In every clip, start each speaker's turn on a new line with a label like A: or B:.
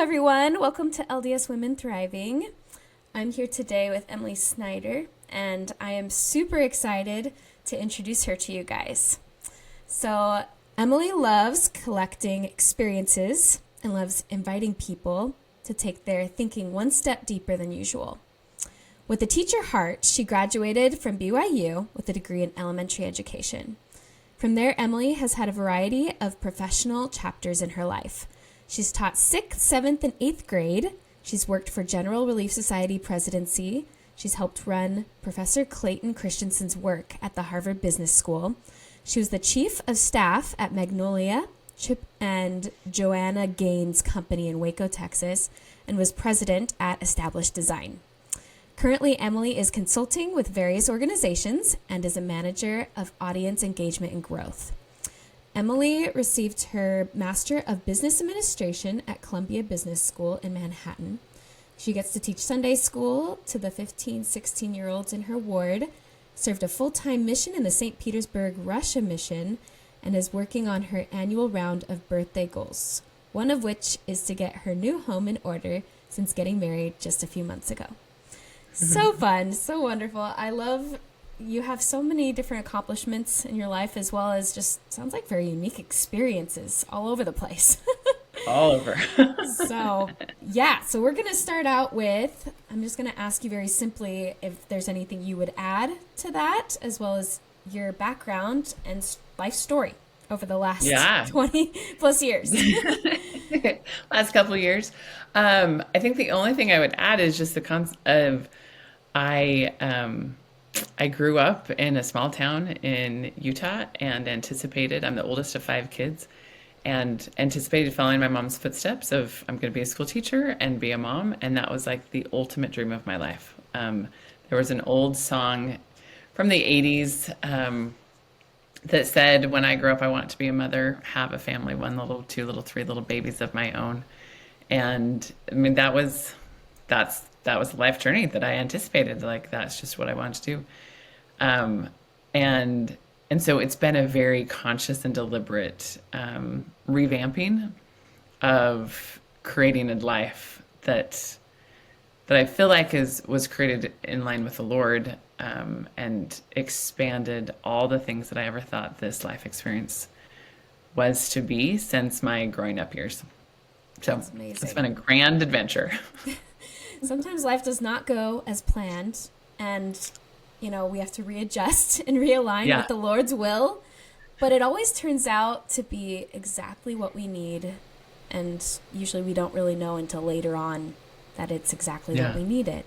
A: everyone. Welcome to LDS Women Thriving. I'm here today with Emily Snyder, and I am super excited to introduce her to you guys. So, Emily loves collecting experiences and loves inviting people to take their thinking one step deeper than usual. With a teacher heart, she graduated from BYU with a degree in elementary education. From there, Emily has had a variety of professional chapters in her life. She's taught 6th, 7th, and 8th grade. She's worked for General Relief Society presidency. She's helped run Professor Clayton Christensen's work at the Harvard Business School. She was the chief of staff at Magnolia Chip and Joanna Gaines Company in Waco, Texas, and was president at Established Design. Currently, Emily is consulting with various organizations and is a manager of audience engagement and growth. Emily received her Master of Business Administration at Columbia Business School in Manhattan. She gets to teach Sunday school to the 15, 16-year-olds in her ward, served a full-time mission in the St. Petersburg, Russia mission, and is working on her annual round of birthday goals, one of which is to get her new home in order since getting married just a few months ago. So fun, so wonderful. I love you have so many different accomplishments in your life, as well as just sounds like very unique experiences all over the place.
B: All over.
A: So we're going to start out with, I'm just going to ask you very simply if there's anything you would add to that, as well as your background and life story over the last 20 plus years.
B: Last couple of years. I think the only thing I would add is just the concept of I grew up in a small town in Utah and I'm the oldest of 5 kids, and anticipated following my mom's footsteps of I'm going to be a school teacher and be a mom. And that was like the ultimate dream of my life. There was an old song from the 80s that said, when I grow up, I want to be a mother, have a family, 1 little, 2 little, 3 little babies of my own. And I mean, that was the life journey that I anticipated. Like, that's just what I wanted to do. And so it's been a very conscious and deliberate revamping of creating a life that I feel like was created in line with the Lord, and expanded all the things that I ever thought this life experience was to be since my growing up years. So it's been a grand adventure.
A: Sometimes life does not go as planned, and we have to readjust and realign with the Lord's will, but it always turns out to be exactly what we need, and usually we don't really know until later on that it's exactly what we needed.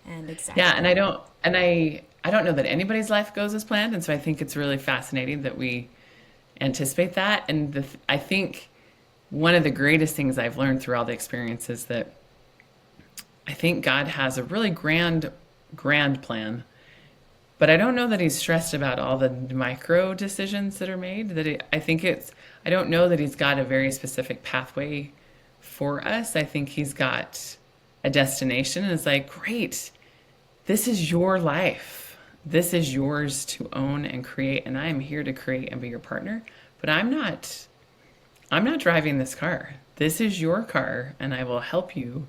A: And exactly.
B: Yeah, and I don't know that anybody's life goes as planned, and so I think it's really fascinating that we anticipate that. And I think one of the greatest things I've learned through all the experiences that I think God has a really grand plan, but I don't know that he's stressed about all the micro decisions that are made. I don't know that he's got a very specific pathway for us. I think he's got a destination, and it's like, great, this is your life. This is yours to own and create, and I am here to create and be your partner, but I'm not driving this car. This is your car, and I will help you.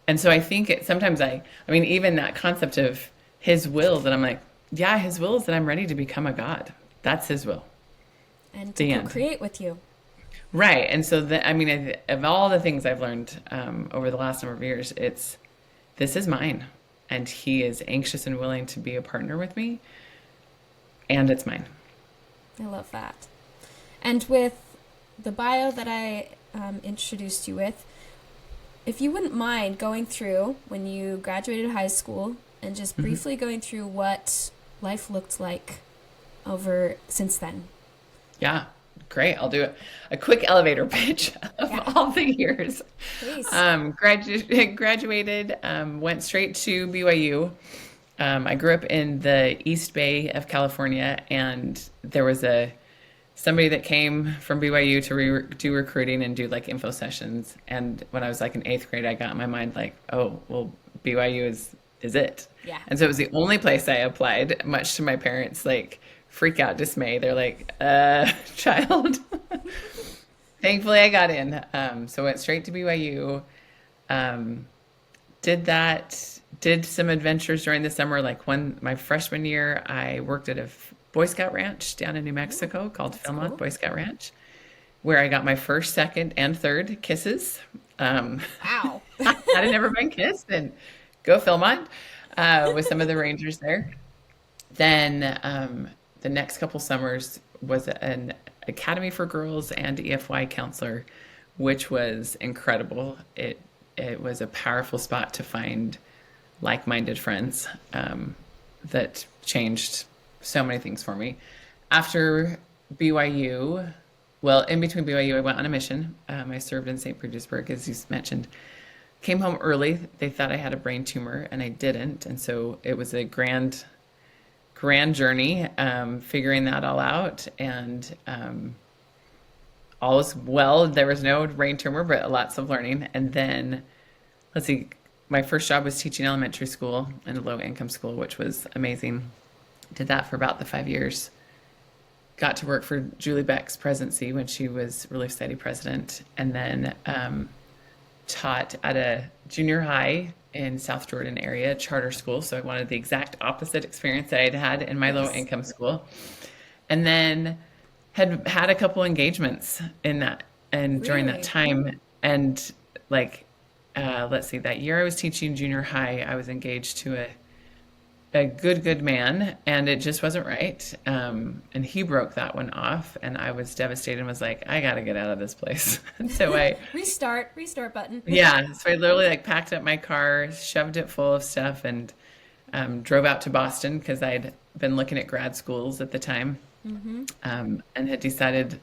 B: And so I think sometimes even that concept of his will, that I'm like, yeah, his will is that I'm ready to become a God. That's his will.
A: And to co-create with you.
B: Right. And so of all the things I've learned over the last number of years, this is mine, and he is anxious and willing to be a partner with me, and it's mine.
A: I love that. And with the bio that I introduced you with, if you wouldn't mind going through when you graduated high school and just briefly going through what life looked like over since then.
B: Yeah, great. I'll do a quick elevator pitch of all the years.
A: Please.
B: Graduated, went straight to BYU. I grew up in the East Bay of California, and there was somebody that came from BYU to do recruiting and do like info sessions. And when I was like in 8th grade, I got in my mind like, oh, well, BYU is it.
A: Yeah.
B: And so it was the only place I applied, much to my parents' like freak out dismay. They're like, child. Thankfully, I got in. So went straight to BYU. Did that, did some adventures during the summer. Like my freshman year, I worked at a Boy Scout ranch down in New
A: Oh,
B: Mexico called
A: that's
B: Philmont
A: cool.
B: Boy Scout Ranch, where I got my first, second, and third kisses. Um,
A: Wow.
B: I'd never been kissed, and go Philmont with some of the rangers there. Then the next couple summers was an academy for girls and EFY counselor, which was incredible. It was a powerful spot to find like-minded friends that changed so many things for me. After BYU, well, in between BYU, I went on a mission. I served in St. Petersburg, as you mentioned. Came home early. They thought I had a brain tumor, and I didn't. And so it was a grand journey, figuring that all out. And all was well. There was no brain tumor, but lots of learning. And then, let's see, my first job was teaching elementary school in a low income school, which was amazing. Did that for about the 5 years. Got to work for Julie Beck's presidency when she was Relief Society president. And then taught at a junior high in South Jordan area, charter school. So I wanted the exact opposite experience that I'd had in my low
A: Nice.
B: income school. And then had had a couple engagements in that and during that
A: Really?
B: time. And like, let's see, that year I was teaching junior high, I was engaged to a good man, and it just wasn't right. And he broke that one off, and I was devastated and was like, I got to get out of this place. And so
A: Restart button.
B: yeah, so I literally like packed up my car, shoved it full of stuff, and drove out to Boston because I'd been looking at grad schools at the time,
A: Mm-hmm.
B: and had decided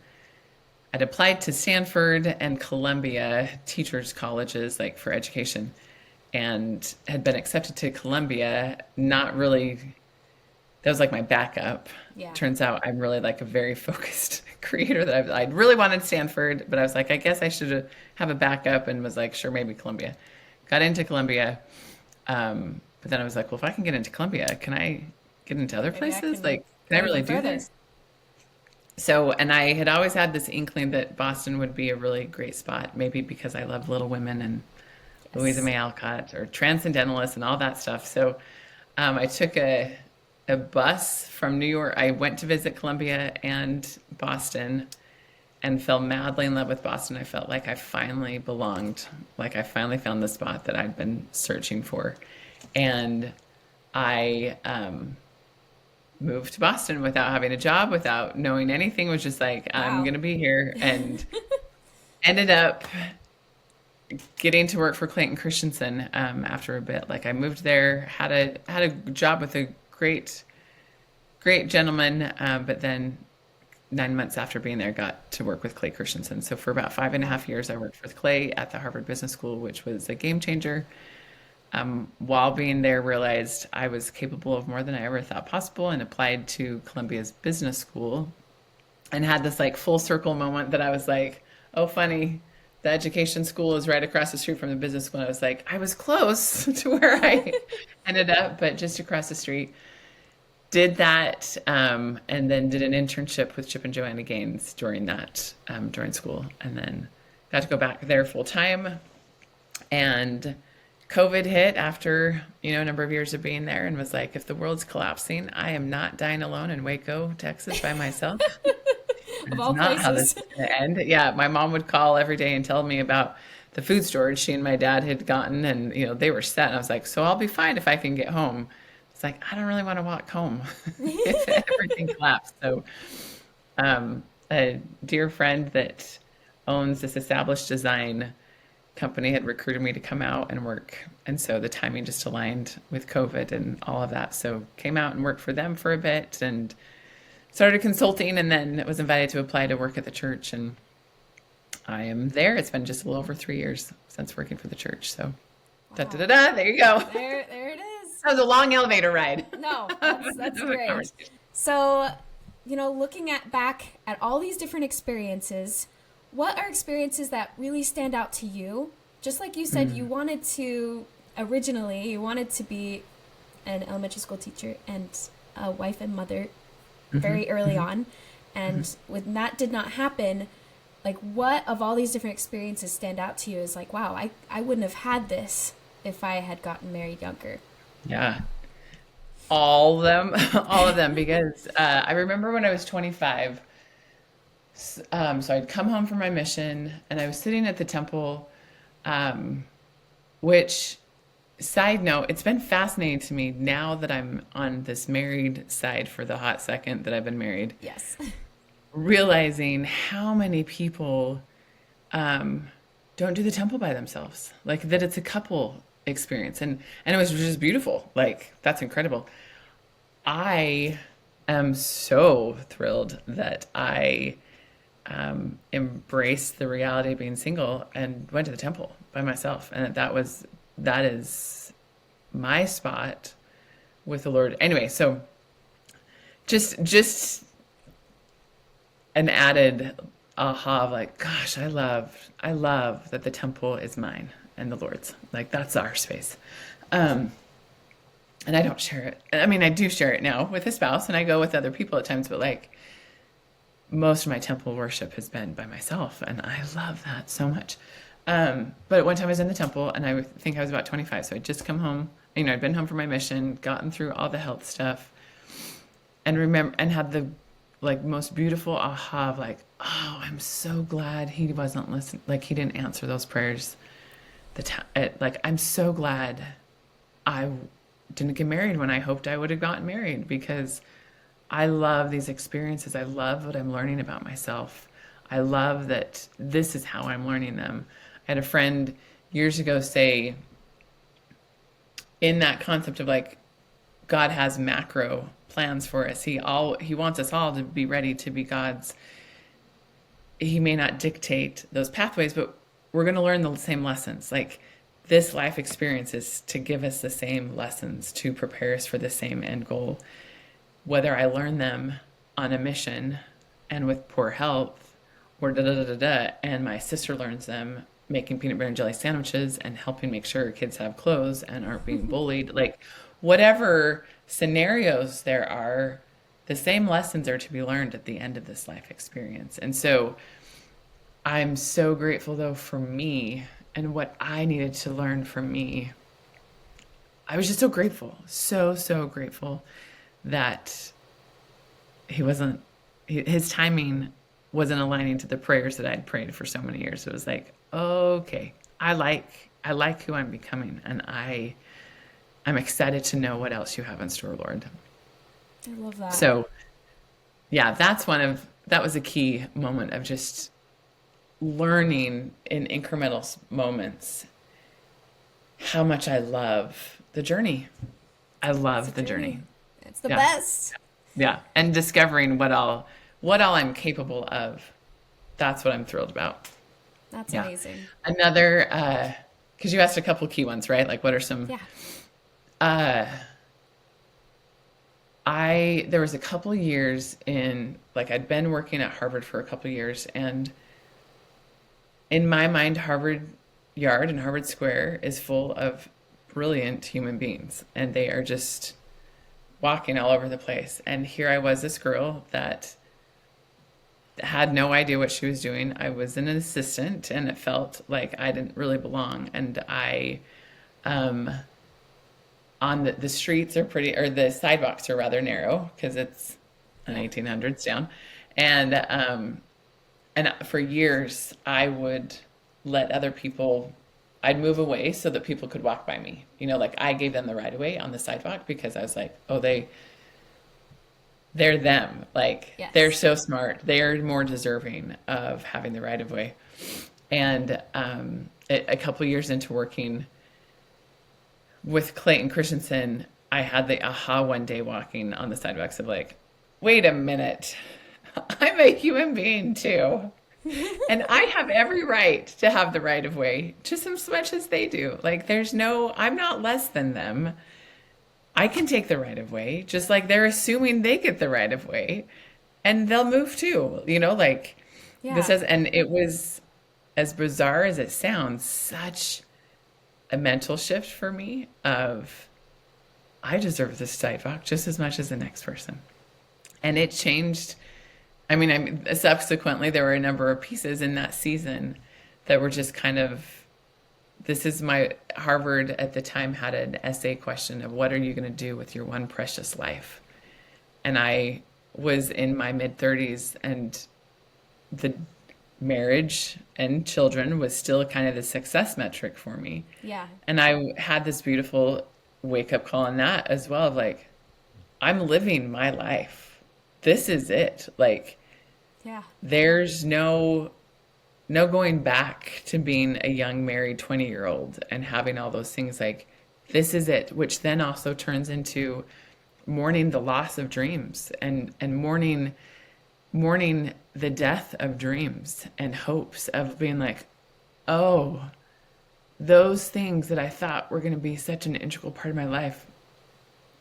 B: I'd applied to Stanford and Columbia teachers colleges like for education, and had been accepted to Columbia. Not really, that was like my backup.
A: Yeah.
B: Turns out I'm really like a very focused creator that I'd really wanted Stanford, but I was like, I guess I should have a backup, and was like, sure, maybe Columbia. Got into Columbia, but then I was like, well, if I can get into Columbia, can I get into other
A: Maybe I
B: places?
A: can
B: Like, can I
A: go
B: really
A: even
B: do
A: further.
B: this? So, and I had always had this inkling that Boston would be a really great spot, maybe because I love Little Women and Louisa
A: Yes.
B: May Alcott or Transcendentalists and all that stuff. So I took a bus from New York. I went to visit Columbia and Boston and fell madly in love with Boston. I felt like I finally belonged, like I finally found the spot that I'd been searching for. And I moved to Boston without having a job, without knowing anything, was just like, I'm
A: Wow.
B: going to be here. And ended up getting to work for Clayton Christensen after a bit. Like I moved there, had a job with a great gentleman, but then 9 months after being there, got to work with Clay Christensen. So for about five and a
A: Wow.
B: half years, I worked with Clay at the Harvard Business School, which was a game changer. While being there, realized I was capable of more than I ever thought possible, and applied to Columbia's business school, and had this like full circle moment that I was like, oh, funny. The education school is right across the street from the business school. And I was like, I was close to where I ended up, but just across the street. Did that, and then did an internship with Chip and Joanna Gaines during that, during school, and then got to go back there full time. And COVID hit after, a number of years of being there, and was like, if the world's collapsing, I am not dying alone in Waco, Texas by myself.
A: Of
B: It's
A: all
B: not how this
A: places.
B: is going to end. Yeah, my mom would call every day and tell me about the food storage she and my dad had gotten, and they were set. And I was like, so I'll be fine if I can get home. It's like I don't really want to walk home if everything collapsed. So, a dear friend that owns this established design company had recruited me to come out and work, and so the timing just aligned with COVID and all of that. So came out and worked for them for a bit, and started consulting, and then was invited to apply to work at the church, and I am there. It's been just a little over 3 years since working for the church. So, da da
A: Wow.
B: da da. There you go.
A: There it is.
B: That was a long elevator ride.
A: No,
B: That
A: that's
B: was a
A: great.
B: conversation.
A: So, looking at back at all these different experiences, what are experiences that really stand out to you? Just like you said, you wanted to originally, you wanted to be an elementary school teacher and a wife and mother very early on. And when that did not happen, like what of all these different experiences stand out to you as like, wow, I wouldn't have had this if I had gotten married younger.
B: Yeah. All of them, all of them, because I remember when I was 25, so I'd come home from my mission and I was sitting at the temple, um, which, side note, it's been fascinating to me now that I'm on this married side for the hot second that I've been married,
A: Yes.
B: realizing how many people um, don't do the temple by themselves. Like that it's a couple experience. And it was just beautiful. Like that's incredible. I am so thrilled that I embraced the reality of being single and went to the temple by myself. And that is my spot with the Lord. Anyway, so just an added aha of like, gosh, I love that the temple is mine and the Lord's. Like that's our space. Um, and I don't share it. I mean, I do share it now with a spouse and I go with other people at times, but like most of my temple worship has been by myself and I love that so much. But one time I was in the temple and I think I was about 25. So I'd just come home, I'd been home from my mission, gotten through all the health stuff and remember and had the like most beautiful aha of like, oh, I'm so glad he wasn't listening. Like he didn't answer those prayers. Like I'm so glad I didn't get married when I hoped I would have gotten married because I love these experiences. I love what I'm learning about myself. I love that this is how I'm learning them. I had a friend years ago say in that concept of like God has macro plans for us. He wants us all to be ready to be God's. He may not dictate those pathways, but we're going to learn the same lessons. Like this life experience is to give us the same lessons to prepare us for the same end goal. Whether I learn them on a mission and with poor health or da da da da da, and my sister learns them making peanut butter and jelly sandwiches and helping make sure kids have clothes and aren't being bullied. Like whatever scenarios there are, the same lessons are to be learned at the end of this life experience. And so I'm so grateful though for me and what I needed to learn from me. I was just so grateful, so grateful that his timing wasn't aligning to the prayers that I'd prayed for so many years. It was like, okay, I like who I'm becoming, and I'm excited to know what else you have in store, Lord.
A: I love that.
B: So yeah, that was a key moment of just learning in incremental moments how much I love the journey. I love the journey.
A: It's the
B: Yeah.
A: best.
B: Yeah. And discovering what all I'm capable of. That's what I'm thrilled about.
A: That's
B: Yeah.
A: amazing.
B: Another, because you asked a couple key ones, right? Like what are some,
A: Yeah.
B: there was a couple years like I'd been working at Harvard for a couple years and in my mind, Harvard Yard and Harvard Square is full of brilliant human beings and they are just walking all over the place. And here I was, this girl that had no idea what she was doing. I was an assistant and it felt like I didn't really belong. And um, on the streets are or the sidewalks are rather narrow because it's an 1800s down. And for years, I would let other people, I'd move away so that people could walk by me. Like I gave them the right of way on the sidewalk because I was like, oh, they're them. Like
A: Yes.
B: they're so smart. They're more deserving of having the right of way. And a couple years into working with Clayton Christensen, I had the aha one day walking on the sidewalks of like, wait a minute. I'm a human being too. And I have every right to have the right of way just as much as they do. Like I'm not less than them. I can take the right of way, just like they're assuming they get the right of way and they'll move too, like
A: Yeah.
B: and it was as bizarre as it sounds, such a mental shift for me of I deserve this sidewalk just as much as the next person. And it changed Subsequently, there were a number of pieces in that season that were just kind of, this is my Harvard at the time had an essay question of what are you going to do with your one precious life? And I was in my mid 30s, and the marriage and children was still kind of the success metric for me.
A: Yeah.
B: And I had this beautiful wake up call on that as well of like, I'm living my life. This is it. Like,
A: Yeah.
B: there's no going back to being a young married 20-year-old and having all those things. Like, this is it, which then also turns into mourning the loss of dreams and mourning the death of dreams and hopes of being like, oh, those things that I thought were going to be such an integral part of my life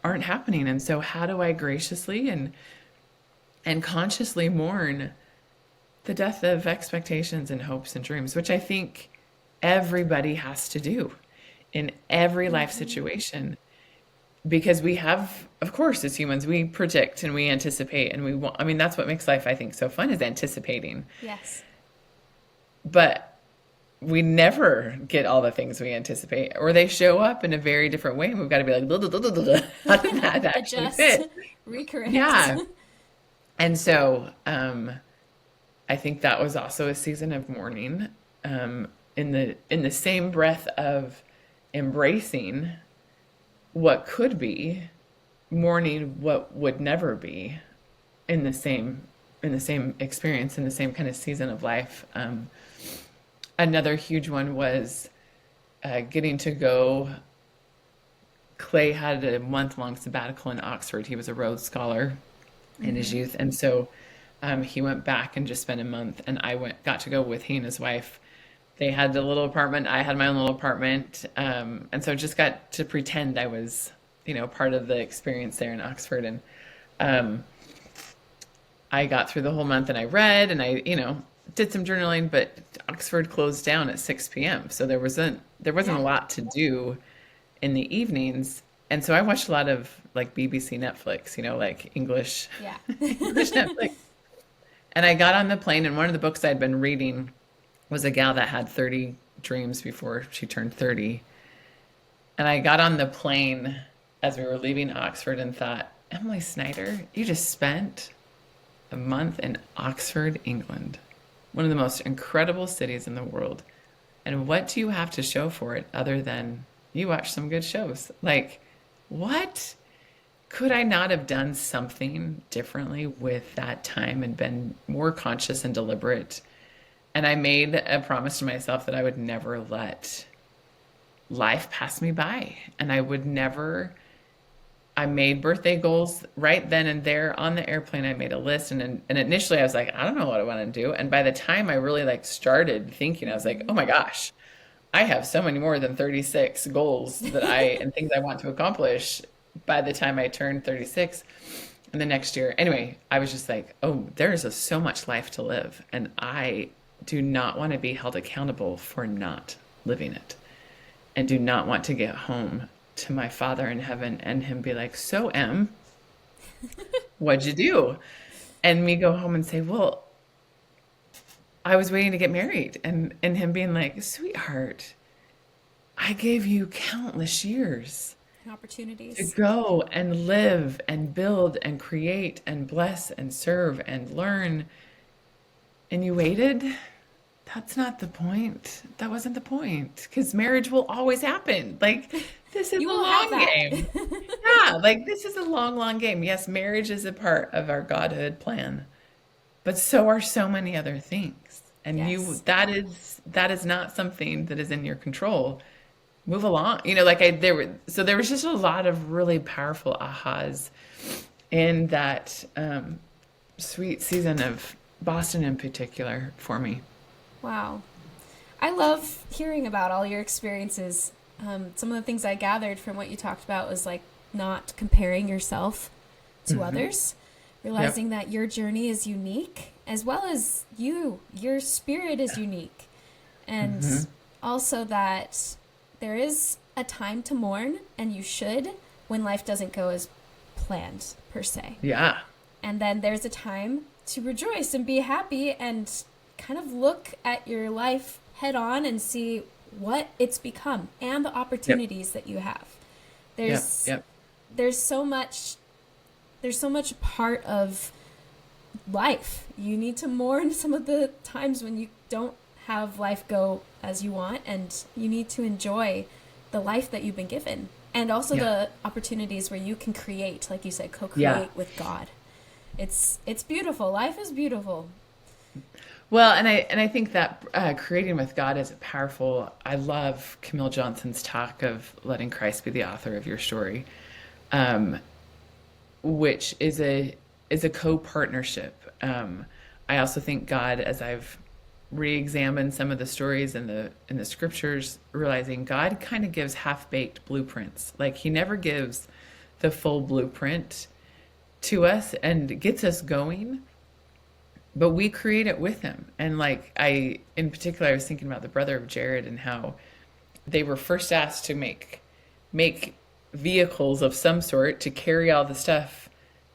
B: aren't happening. And so how do I graciously and consciously mourn the death of expectations and hopes and dreams, which I think everybody has to do in every life situation, because we have, of course, as humans, we predict and we anticipate and we want, I mean, that's what makes life, I think, so fun, is anticipating.
A: Yes.
B: But we never get all the things we anticipate, or they show up in a very different way. And we've got to be like, "Duh, duh, duh, duh, duh, duh. How did that actually
A: Adjust,
B: fit?"
A: recorrect.
B: Yeah. And so, I think that was also a season of mourning, in the same breath of embracing what could be, mourning what would never be, in the same experience, in the same kind of season of life. Another huge one was getting to go. Clay had a month-long sabbatical in Oxford. He was a Rhodes Scholar in his youth, and so he went back and just spent a month, and I got to go with he and his wife. They had a little apartment. I had my own little apartment, and so just got to pretend I was, part of the experience there in Oxford. And I got through the whole month, and I read, and I, did some journaling. But Oxford closed down at 6 p.m., so there wasn't a lot to do in the evenings. And so I watched a lot of like BBC Netflix, like English, English Netflix. And I got on the plane, and one of the books I'd been reading was a gal that had 30 dreams before she turned 30. And I got on the plane as we were leaving Oxford and thought, Emily Snyder, you just spent a month in Oxford, England, one of the most incredible cities in the world. And what do you have to show for it other than you watch some good shows? Like, what? Could I not have done something differently with that time and been more conscious and deliberate? And I made a promise to myself that I would never let life pass me by. And I made birthday goals right then and there on the airplane. I made a list, and initially I was like, I don't know what I want to do. And by the time I really started thinking, I was like, oh my gosh, I have so many more than 36 goals and things I want to accomplish by the time I turned 36 and the next year. Anyway, I was just like, oh, there's so much life to live. And I do not want to be held accountable for not living it, and do not want to get home to my Father in heaven and him be like, so Em, what'd you do? And me go home and say, well, I was waiting to get married. And him being like, sweetheart, I gave you countless years
A: Opportunities
B: to go and live and build and create and bless and serve and learn. And you waited? That's not the point. That wasn't the point. Because marriage will always happen. Like, this is a long game. Yeah, this is a long, long game. Yes, marriage is a part of our Godhood plan, but so are so many other things. And that is not something that is in your control. Move along. There was just a lot of really powerful ahas in that sweet season of Boston in particular for me.
A: Wow. I love hearing about all your experiences. Some of the things I gathered from what you talked about was not comparing yourself to others, realizing that your journey is unique, as well as your spirit is unique. And also that there is a time to mourn, and you should, when life doesn't go as planned, per se.
B: Yeah.
A: And then there's a time to rejoice and be happy and kind of look at your life head on and see what it's become and the
B: Yep.
A: opportunities that you have.
B: Yep.
A: There's
B: Yep.
A: there's so much part of life. You need to mourn some of the times when you don't have life go as you want, and you need to enjoy the life that you've been given. And also
B: Yeah.
A: the opportunities where you can create, like you said,
B: Yeah.
A: co-create with God. It's beautiful. Life is beautiful.
B: Well, and I think that creating with God is powerful. I love Camille Johnson's talk of letting Christ be the author of your story, um, which is a co-partnership. I also think God, as I've re-examined some of the stories in the scriptures, realizing God kind of gives half-baked blueprints. Like He never gives the full blueprint to us and gets us going, but we create it with Him. And like in particular, I was thinking about the brother of Jared and how they were first asked to make vehicles of some sort to carry all the stuff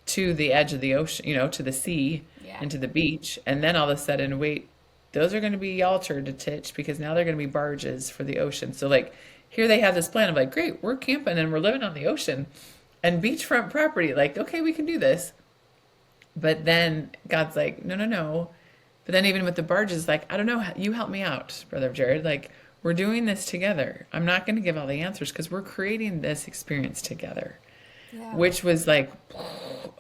B: to the edge of the ocean, to the sea
A: Yeah.
B: and to the beach. And then all of a sudden, wait, those are going to be altered to titch because now they're going to be barges for the ocean. So like here they have this plan of like, great, we're camping and we're living on the ocean and beachfront property. Like, okay, we can do this. But then God's like, no, no, no. But then even with the barges, like, I don't know, you help me out, brother Jared. Like, we're doing this together. I'm not going to give all the answers because we're creating this experience together,
A: Yeah.
B: which was like,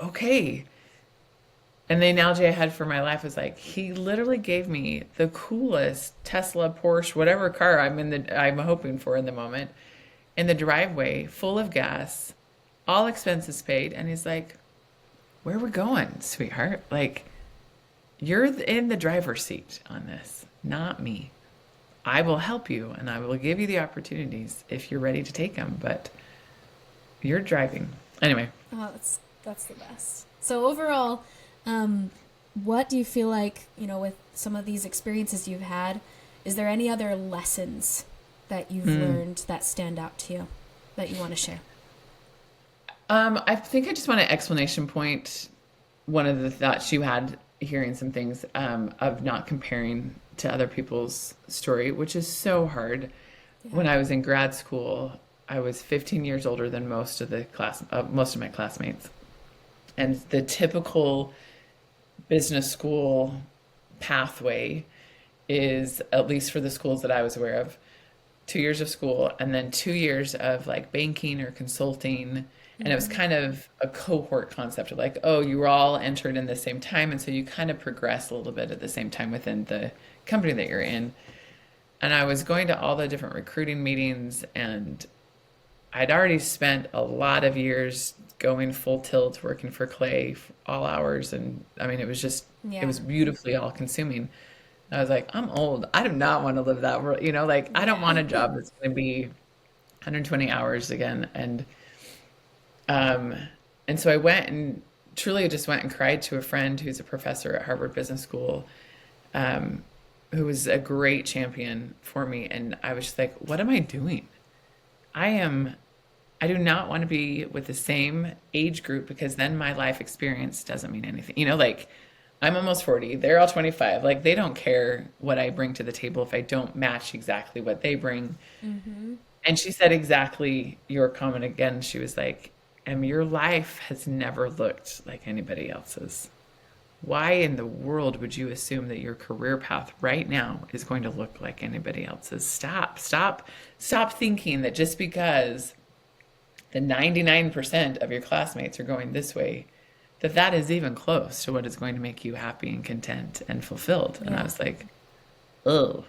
B: okay. And the analogy I had for my life was like, he literally gave me the coolest Tesla, Porsche, whatever car I'm hoping for in the moment, in the driveway, full of gas, all expenses paid. And he's like, where are we going, sweetheart? Like, you're in the driver's seat on this, not me. I will help you and I will give you the opportunities if you're ready to take them, but you're driving. Anyway,
A: Oh, that's the best. So overall, what do you feel like, with some of these experiences you've had, is there any other lessons that you've learned that stand out to you that you want to share?
B: I think I just want to explanation point one of the thoughts you had hearing some things of not comparing to other people's story, which is so hard.
A: Yeah.
B: When I was in grad school, I was 15 years older than most of my classmates, and the typical business school pathway is, at least for the schools that I was aware of, 2 years of school and then 2 years of like banking or consulting. And it was kind of a cohort concept of like, oh, you were all entered in the same time. And so you kind of progress a little bit at the same time within the company that you're in. And I was going to all the different recruiting meetings, and I'd already spent a lot of years going full tilt, working for Clay all hours. And I mean, it
A: Yeah.
B: was beautifully all consuming. I was like, I'm old. I do not want to live that world. Like I don't want
A: Yeah.
B: a job that's going to be 120 hours again. Um, and so I went and truly just went and cried to a friend who's a professor at Harvard Business School, um, who was a great champion for me. And I was just like, what am I doing? I am, I do not want to be with the same age group because then my life experience doesn't mean anything. Like I'm almost 40, they're all 25. Like they don't care what I bring to the table if I don't match exactly what they bring.
A: Mm-hmm.
B: And she said exactly your comment again. She was like, your life has never looked like anybody else's. Why in the world would you assume that your career path right now is going to look like anybody else's? Stop thinking that just because the 99% of your classmates are going this way, that is even close to what is going to make you happy and content and fulfilled. And I
A: Yeah.
B: was like, oh,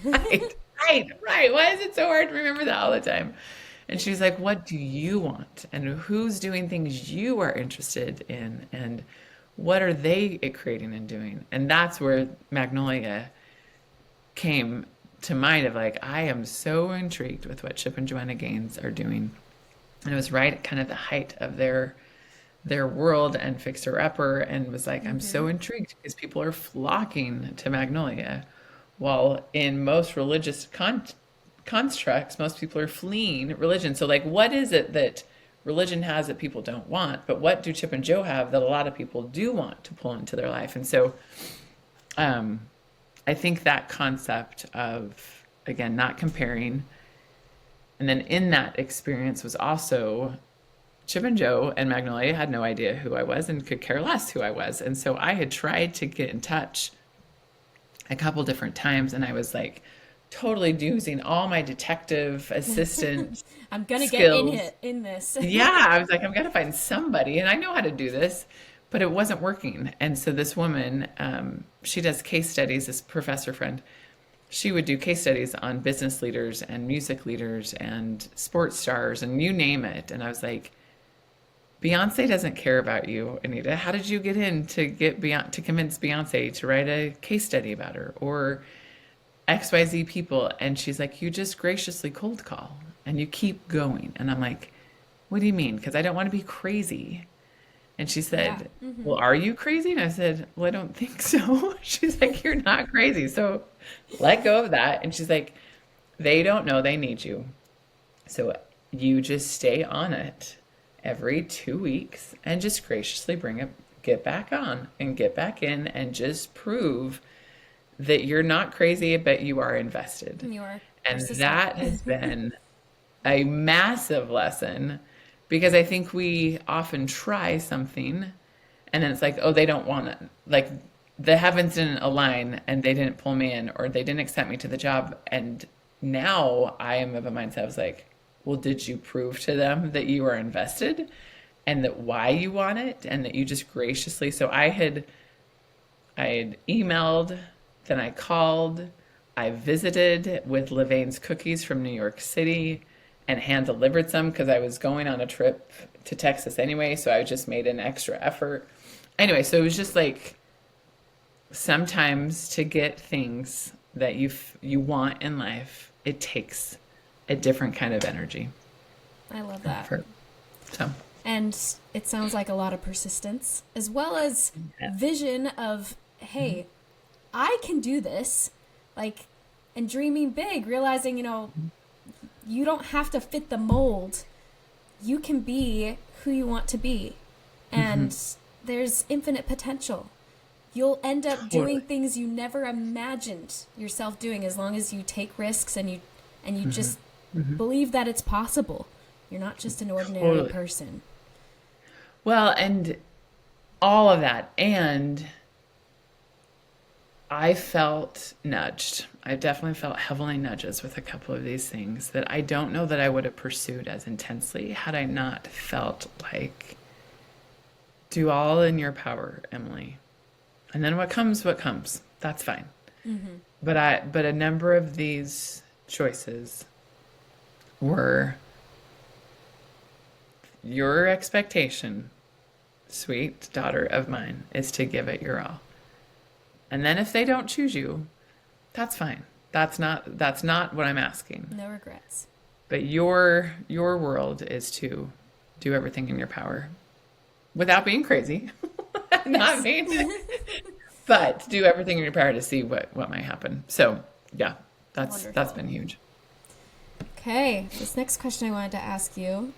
B: right, right. Why is it so hard to remember that all the time? And she's like, what do you want? And who's doing things you are interested in? And what are they creating and doing? And that's where Magnolia came to mind of like, I am so intrigued with what Chip and Joanna Gaines are doing. And it was right at kind of the height of their world and Fixer Upper, and was like, I'm
A: Mm-hmm.
B: so intrigued because people are flocking to Magnolia. While in most religious constructs, most people are fleeing religion. So, like, what is it that religion has that people don't want, but what do Chip and Jo have that a lot of people do want to pull into their life? And so I think that concept of, again, not comparing, and then in that experience was also Chip and Jo and Magnolia had no idea who I was and could care less who I was. And so I had tried to get in touch a couple different times, and I was like totally using all my detective assistant
A: I'm gonna get in
B: skills.
A: it in this.
B: Yeah, I was like, I'm gonna find somebody, and I know how to do this, but it wasn't working. And so this woman, she does case studies, this professor friend, she would do case studies on business leaders and music leaders and sports stars and you name it. And I was like, Beyonce doesn't care about you, Anita. How did you get in to to convince Beyonce to write a case study about her or XYZ people? And she's like, you just graciously cold call and you keep going. And I'm like, what do you mean? Because I don't want to be crazy. And she
A: Yeah.
B: said, well, are you crazy? And I said, well, I don't think so. She's like, you're not crazy. So let go of that. And she's like, they don't know they need you. So you just stay on it every 2 weeks and just graciously bring it, get back on and get back in and just prove that you're not crazy, but you are invested.
A: You are
B: And
A: persistent.
B: that has been a massive lesson because I think we often try something and then it's like, oh, they don't want it. Like the heavens didn't align and they didn't pull me in or they didn't accept me to the job. And now I am of a mindset, I was like, well, did you prove to them that you are invested and that why you want it and that you just graciously, so I had emailed, then I called, I visited with Levain's cookies from New York City and hand delivered some because I was going on a trip to Texas anyway. So I just made an extra effort. Anyway, so it was just like sometimes to get things that you want in life, it takes a different kind of energy.
A: I love that.
B: For, so
A: And it sounds like a lot of persistence as well as
B: yeah.
A: vision of, hey, I can do this. Like, and dreaming big, realizing, you don't have to fit the mold. You can be who you want to be. And there's infinite potential. You'll end up doing things you never imagined yourself doing as long as you take risks and you just believe that it's possible. You're not just an ordinary person.
B: Well, and all of that. And I felt nudged. I definitely felt heavily nudges with a couple of these things that I don't know that I would have pursued as intensely had I not felt like, do all in your power, Emily. And then what comes, that's fine. But a number of these choices were your expectation, sweet daughter of mine, is to give it your all. And then if they don't choose you, that's fine. That's not what I'm asking.
A: No regrets.
B: But your world is to do everything in your power without being crazy. Not me. But do everything in your power to see what might happen. So yeah, that's been huge.
A: Okay, this next question I wanted to ask you,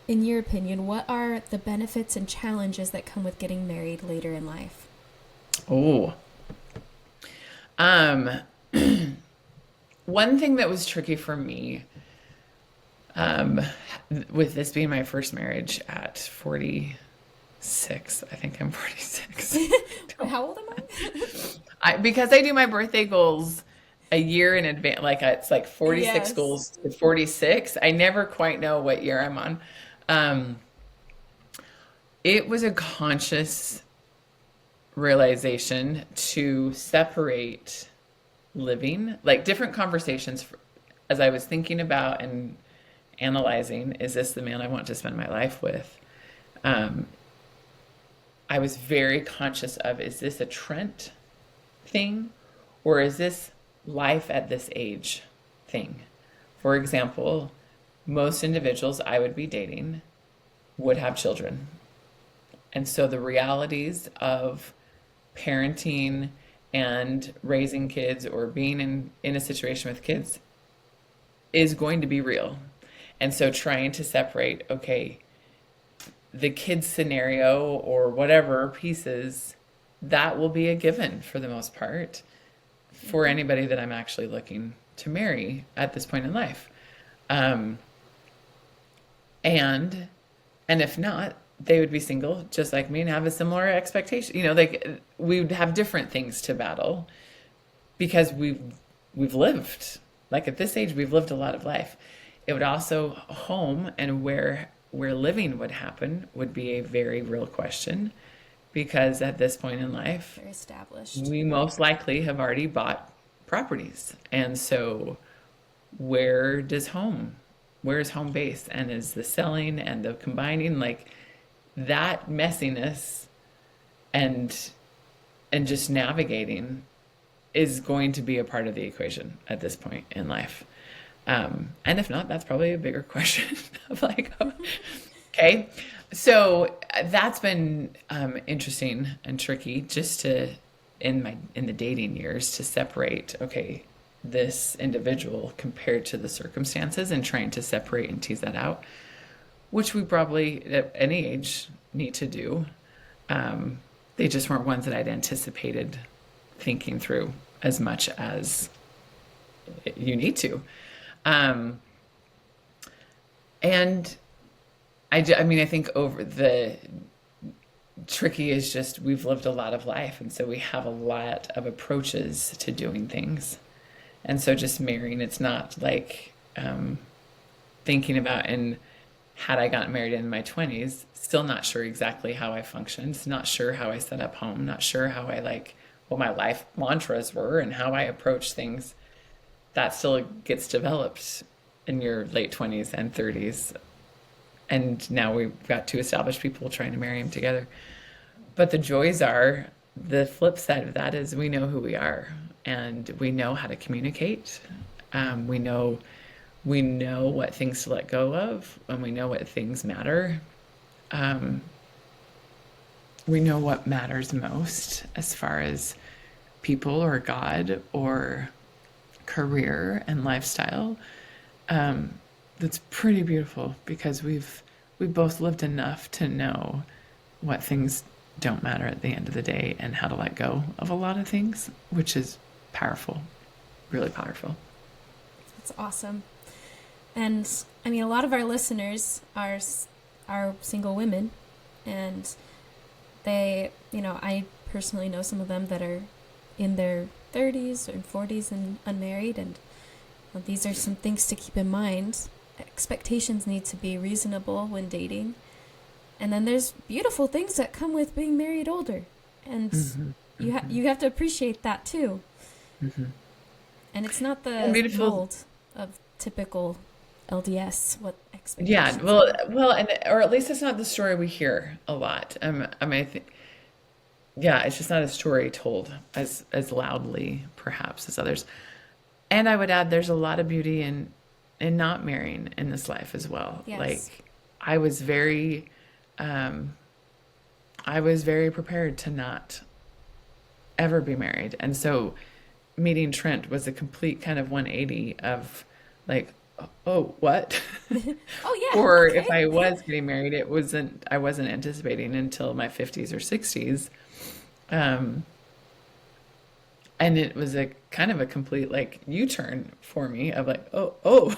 A: in your opinion, what are the benefits and challenges that come with getting married later in life?
B: Oh, one thing that was tricky for me, with this being my first marriage at 46, I think I'm 46.
A: How old am I?
B: Because I do my birthday goals a year in advance, like it's like 46
A: Yes.
B: goals to 46. I never quite know what year I'm on. It was a conscious realization to separate living, like different conversations as I was thinking about and analyzing, is this the man I want to spend my life with? I was very conscious of, is this a Trent thing or is this life at this age thing? For example, most individuals I would be dating would have children. And so the realities of parenting and raising kids or being in a situation with kids is going to be real. And so trying to separate, okay, the kids scenario or whatever pieces, that will be a given for the most part for anybody that I'm actually looking to marry at this point in life. Um, and and if not, they would be single just like me and have a similar expectation. Like we would have different things to battle because we've lived. Like at this age, we've lived a lot of life. It would also home and where living would happen would be a very real question because at this point in life,
A: Very established.
B: we most likely have already bought properties. And so where does home, where's home base? And is the selling and the combining like that messiness and just navigating is going to be a part of the equation at this point in life. And if not, that's probably a bigger question of like, okay. So that's been interesting and tricky just to in the dating years to separate, okay, this individual compared to the circumstances and trying to separate and tease that out, which we probably at any age need to do. They just weren't ones that I'd anticipated thinking through as much as you need to. And I mean, I think over the tricky is just we've lived a lot of life. And so we have a lot of approaches to doing things. And so just marrying, it's not like thinking about, and had I gotten married in my 20s, still not sure exactly how I functioned, not sure how I set up home, not sure how I like what my life mantras were and how I approach things. That still gets developed in your late 20s and 30s. And now we've got two established people trying to marry them together. But the joys are, the flip side of that is we know who we are and we know how to communicate. We know what things to let go of and we know what things matter. We know what matters most as far as people or God or career and lifestyle. That's pretty beautiful because we've both lived enough to know what things don't matter at the end of the day and how to let go of a lot of things, which is powerful, really powerful.
A: That's awesome. And I mean, a lot of our listeners are single women, and they, I personally know some of them that are in their 30s or 40s and unmarried, and these are some things to keep in mind. Expectations need to be reasonable when dating. And then there's beautiful things that come with being married older. And you have to appreciate that too. Mm-hmm. And it's not the mold of typical LDS, what expectations.
B: Yeah, well, and or at least it's not the story we hear a lot. I mean, I think, yeah, it's just not a story told as loudly, perhaps, as others. And I would add, there's a lot of beauty in not marrying in this life as well.
A: Yes.
B: Like, I was very prepared to not ever be married, and so meeting Trent was a complete kind of 180 of like, oh, what?
A: Oh, yeah.
B: Or
A: okay.
B: if I was getting married, I wasn't anticipating until my 50s or 60s. And it was a kind of a complete like U-turn for me of like, oh,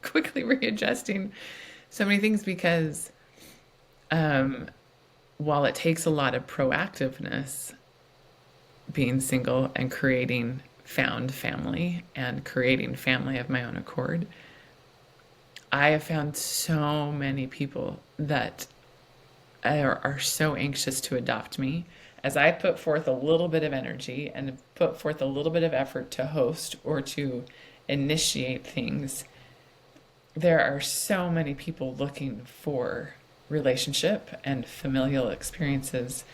B: quickly readjusting so many things because while it takes a lot of proactiveness being single and creating found family and creating family of my own accord, I have found so many people that are so anxious to adopt me. As I put forth a little bit of energy and put forth a little bit of effort to host or to initiate things, there are so many people looking for relationship and familial experiences.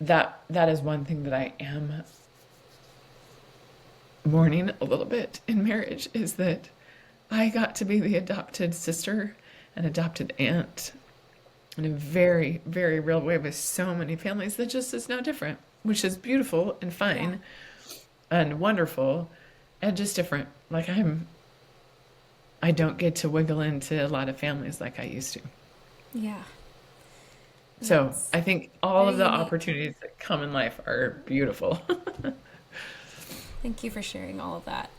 B: That is one thing that I am mourning a little bit in marriage, is that I got to be the adopted sister and adopted aunt in a very, very real way with so many families that just is no different, which is beautiful and fine and wonderful and just different. Like I don't get to wiggle into a lot of families like I used to.
A: Yeah.
B: So
A: That's
B: I think all
A: very
B: of the
A: unique.
B: opportunities that come in life are beautiful.
A: Thank you for sharing all of that.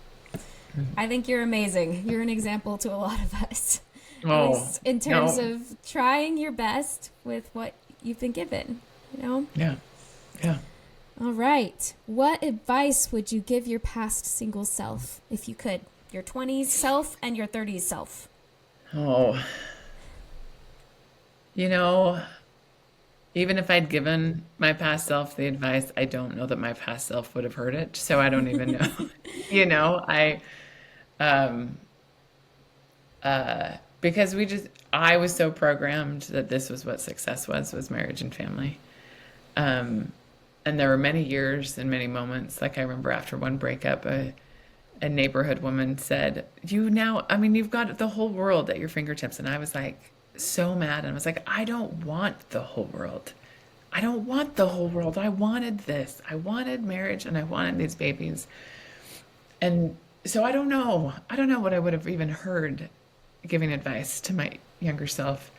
A: I think you're amazing. You're an example to a lot of us, at
B: Oh,
A: least in terms
B: no.
A: of trying your best with what you've been given, you know?
B: Yeah. Yeah.
A: All right. What advice would you give your past single self if you could? Your 20s self and your 30s self.
B: Oh, you know, even if I'd given my past self the advice, I don't know that my past self would have heard it. So I don't even know. Um, because I was so programmed that this was what success was marriage and family. And there were many years and many moments, like I remember after one breakup, a neighborhood woman said, you've got the whole world at your fingertips. And I was like, so mad. And I was like, I don't want the whole world. I don't want the whole world. I wanted this. I wanted marriage and I wanted these babies. And so I don't know. I don't know what I would have even heard giving advice to my younger self.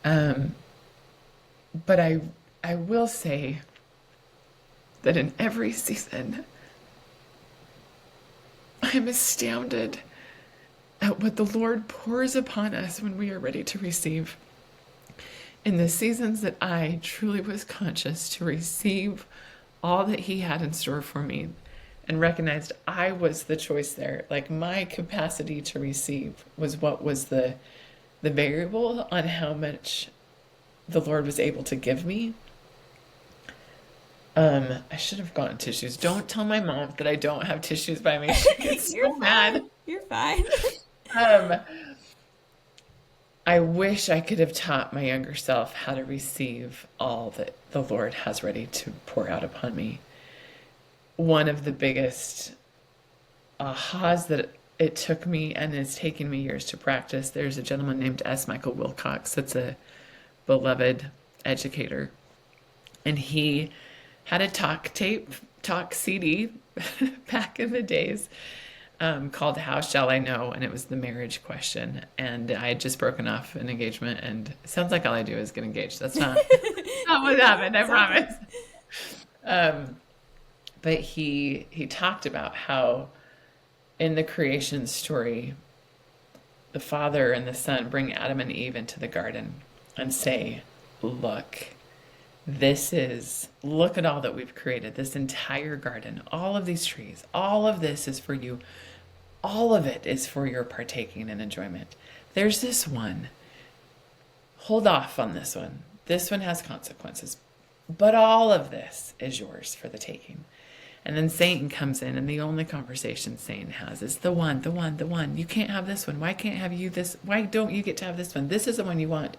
B: Um, but I will say that in every season, I am astounded at what the Lord pours upon us when we are ready to receive. In the seasons that I truly was conscious to receive all that He had in store for me and recognized I was the choice there, like my capacity to receive was what was the variable on how much the Lord was able to give me. I should have gotten tissues. Don't tell my mom that I don't have tissues by me. She gets
A: You're
B: so
A: fine.
B: mad.
A: You're fine.
B: Um, I wish I could have taught my younger self how to receive all that the Lord has ready to pour out upon me. One of the biggest ahas that it took me and it's taken me years to practice. There's a gentleman named S. Michael Wilcox that's a beloved educator. And he had a talk CD back in the days called How Shall I Know? And it was the marriage question. And I had just broken off an engagement, and it sounds like all I do is get engaged. That's not what happened, I promise. But he talked about how in the creation story, the Father and the Son bring Adam and Eve into the garden and say, look, look at all that we've created, this entire garden, all of these trees, all of this is for you. All of it is for your partaking and enjoyment. There's this one. Hold off on this one. This one has consequences. But all of this is yours for the taking. And then Satan comes in, and the only conversation Satan has is the one, the one, the one. You can't have this one. Why can't have you this? Why don't you get to have this one? This is the one you want.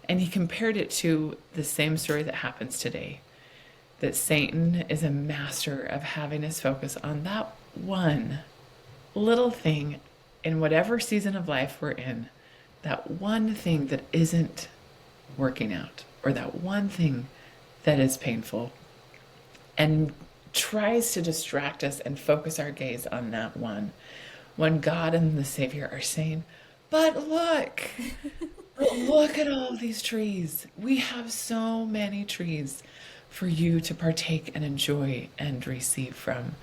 B: And he compared it to the same story that happens today. That Satan is a master of having us focus on that one little thing in whatever season of life we're in, that one thing that isn't working out, or that one thing that is painful, and tries to distract us and focus our gaze on that one, when God and the Savior are saying, but look at all these trees. We have so many trees for you to partake and enjoy and receive from.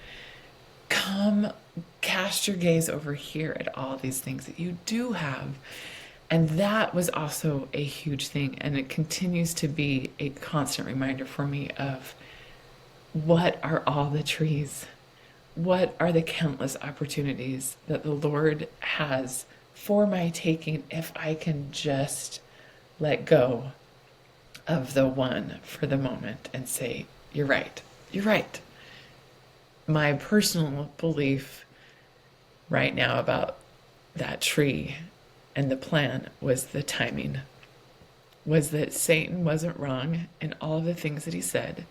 B: Come cast your gaze over here at all these things that you do have. And that was also a huge thing. And it continues to be a constant reminder for me of what are all the trees? What are the countless opportunities that the Lord has for my taking if I can just let go of the one for the moment and say, you're right, you're right. My personal belief right now about that tree and the plan was the timing, was that Satan wasn't wrong in all of the things that he said.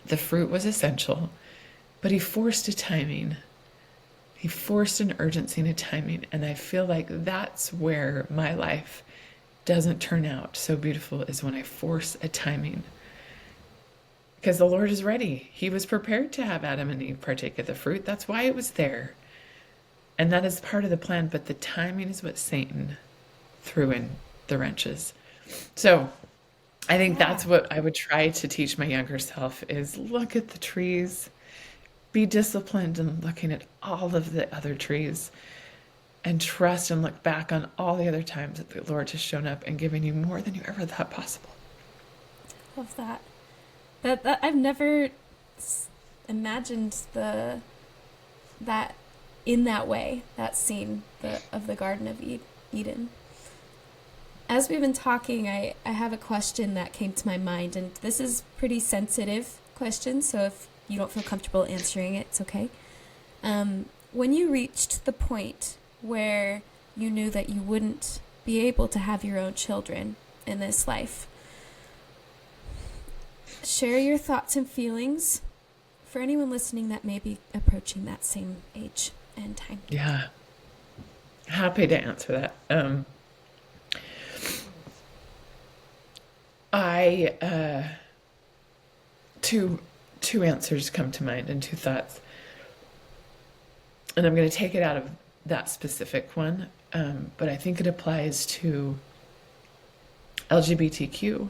B: The fruit was essential, but he forced a timing. He forced an urgency and a timing. And I feel like that's where my life doesn't turn out so beautiful, is when I force a timing. Because the Lord is ready. He was prepared to have Adam and Eve partake of the fruit. That's why it was there. And that is part of the plan, but the timing is what Satan threw in the wrenches. So I think
A: Yeah.
B: that's what I would try to teach my younger self is look at the trees, be disciplined in looking at all of the other trees, and trust and look back on all the other times that the Lord has shown up and given you more than you ever thought possible.
A: Love that. That I've never imagined that in that way, that scene of the Garden of Eden. As we've been talking, I have a question that came to my mind, and this is pretty sensitive question, so if you don't feel comfortable answering it, it's okay. When you reached the point where you knew that you wouldn't be able to have your own children in this life, share your thoughts and feelings for anyone listening that may be approaching that same age and time.
B: Yeah. Happy to answer that. Two answers come to mind and two thoughts. And I'm going to take it out of that specific one, but I think it applies to LGBTQ.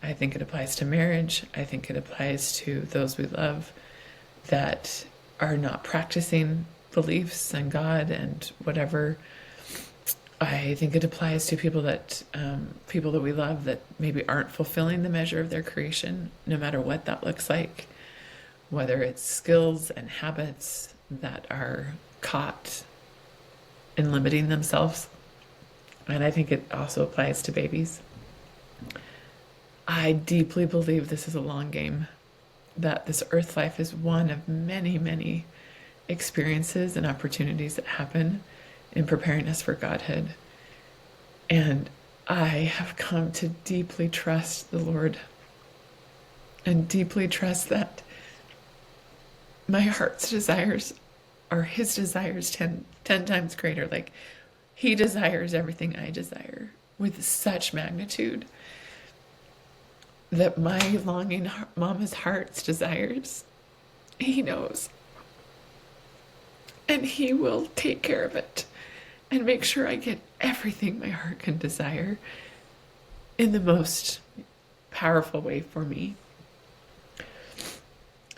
B: I think it applies to marriage. I think it applies to those we love that are not practicing beliefs and God and whatever. I think it applies to people that we love that maybe aren't fulfilling the measure of their creation, no matter what that looks like, whether it's skills and habits that are caught in limiting themselves. And I think it also applies to babies. I deeply believe this is a long game, that this earth life is one of many, many experiences and opportunities that happen in preparing us for Godhood. And I have come to deeply trust the Lord and deeply trust that my heart's desires are his desires 10 times greater. Like, he desires everything I desire with such magnitude that my longing mama's heart's desires, he knows. And he will take care of it and make sure I get everything my heart can desire in the most powerful way for me.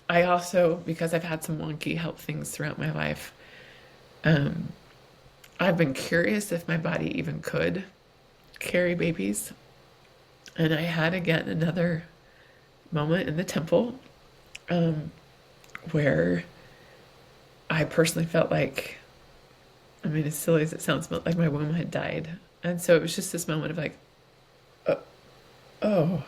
B: I also, because I've had some wonky health things throughout my life, I've been curious if my body even could carry babies. And I had, again, another moment in the temple where I personally felt like, I mean, as silly as it sounds, but like my womb had died. And so it was just this moment of like, oh,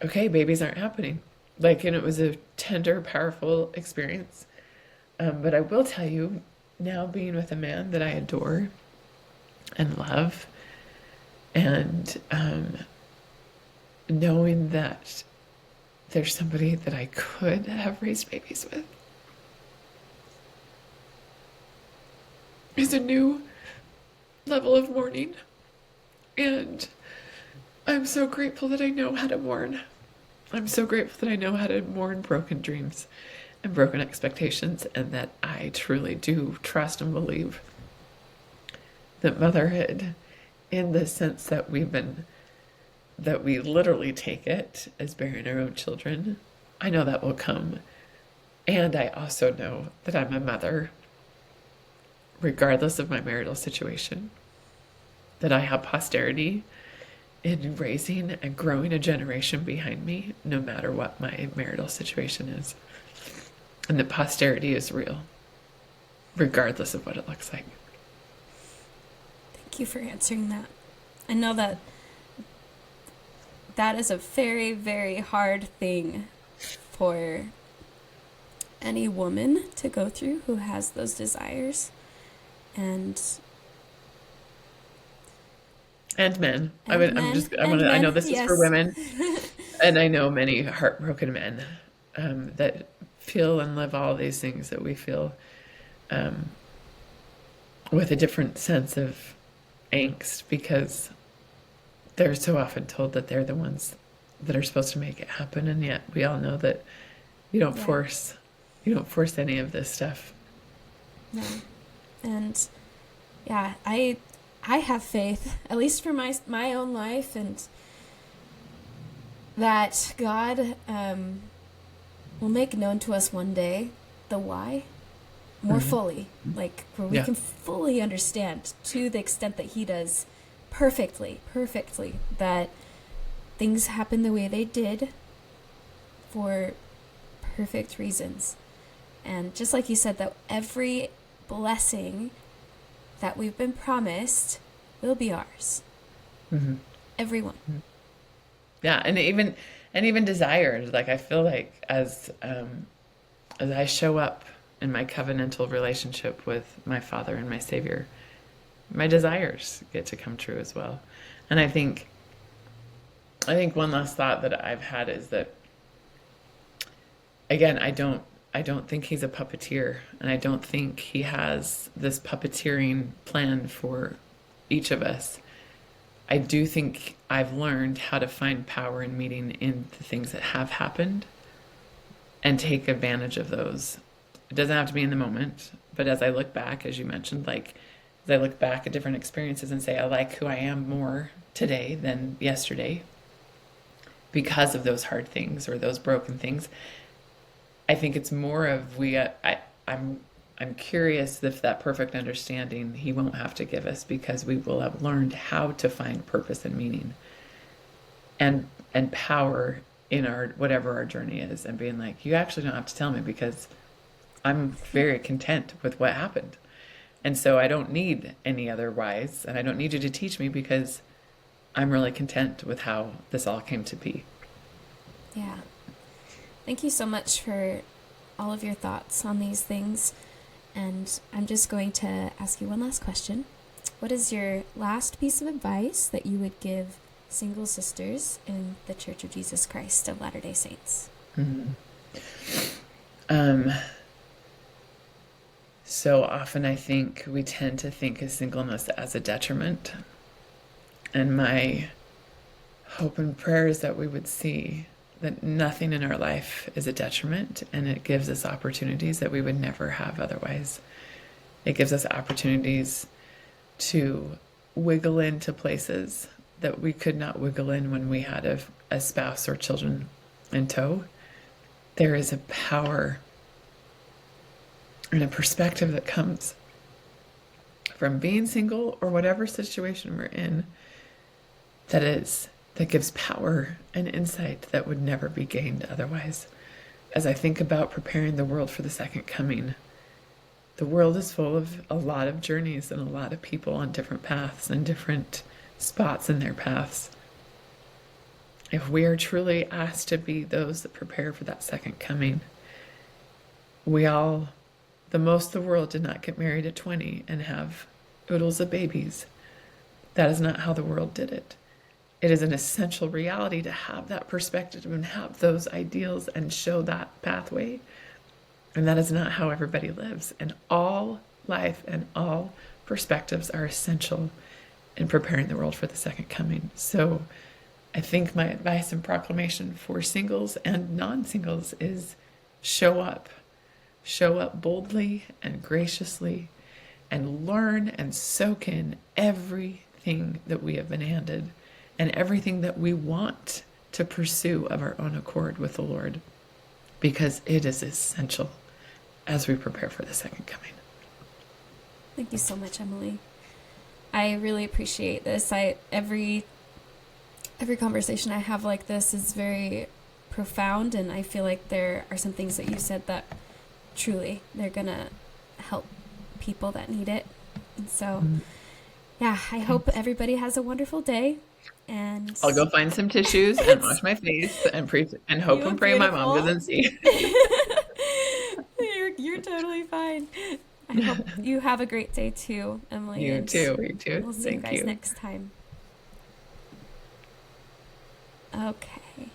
B: okay, babies aren't happening. Like, and it was a tender, powerful experience. But I will tell you, now being with a man that I adore and love, and knowing that there's somebody that I could have raised babies with is a new level of mourning. And I'm so grateful that I know how to mourn. I'm so grateful that I know how to mourn broken dreams and broken expectations, and that I truly do trust and believe that motherhood, in the sense that we literally take it as bearing our own children, I know that will come. And I also know that I'm a mother, regardless of my marital situation, that I have posterity in raising and growing a generation behind me, no matter what my marital situation is. And that posterity is real, regardless of what it looks like.
A: Thank you for answering that. I know that is a very, very hard thing for any woman to go through who has those desires. And men. I know this is for women, and I know many heartbroken men that feel and live all these things that we feel, with a different sense of angst, because they're so often told that they're the ones that are supposed to make it happen, and yet we all know that you don't force any of this stuff. No. And yeah, I have faith, at least for my own life, and that God will make known to us one day the why more fully, like where we
B: Yeah.
A: can fully understand to the extent that He does perfectly, that things happen the way they did for perfect reasons. And just like you said, that every blessing that we've been promised will be ours. Everyone.
B: Yeah, and even desired. Like I feel like as I show up in my covenantal relationship with my Father and my Savior, my desires get to come true as well. And I think one last thought that I've had is that, again, I don't think He's a puppeteer, and I don't think He has this puppeteering plan for each of us. I do think I've learned how to find power and meaning in the things that have happened and take advantage of those. It doesn't have to be in the moment, but as I look back, as you mentioned, like as I look back at different experiences and say, I like who I am more today than yesterday because of those hard things or those broken things. I think it's more of I'm curious if that perfect understanding He won't have to give us, because we will have learned how to find purpose and meaning and power in our whatever our journey is, and being like, you actually don't have to tell me, because I'm very content with what happened. And so I don't need any other whys, and I don't need you to teach me, because I'm really content with how this all came to be.
A: Yeah. Thank you so much for all of your thoughts on these things. And I'm just going to ask you one last question. What is your last piece of advice that you would give single sisters in the Church of Jesus Christ of Latter-day Saints?
B: So often I think we tend to think of singleness as a detriment. And my hope and prayer is that we would see that nothing in our life is a detriment, and it gives us opportunities that we would never have otherwise. It gives us opportunities to wiggle into places that we could not wiggle in when we had a spouse or children in tow. There is a power and a perspective that comes from being single or whatever situation we're in that gives power and insight that would never be gained otherwise. As I think about preparing the world for the second coming, the world is full of a lot of journeys and a lot of people on different paths and different spots in their paths. If we are truly asked to be those that prepare for that second coming, the most of the world did not get married at 20 and have oodles of babies. That is not how the world did it. It is an essential reality to have that perspective and have those ideals and show that pathway. And that is not how everybody lives. And all life and all perspectives are essential in preparing the world for the second coming. So I think my advice and proclamation for singles and non-singles is show up. Show up boldly and graciously, and learn and soak in everything that we have been handed and everything that we want to pursue of our own accord with the Lord, because it is essential as we prepare for the second coming.
A: Thank you so much, Emily. I really appreciate this. Every conversation I have like this is very profound, and I feel like there are some things that you said that truly they're gonna help people that need it. And so yeah, I hope everybody has a wonderful day, and
B: I'll go find some tissues and wash my face and preach and hope and pray my mom doesn't see.
A: You're totally fine. I hope you have a great day too, Emily.
B: You too.
A: We'll see you guys next time. Okay.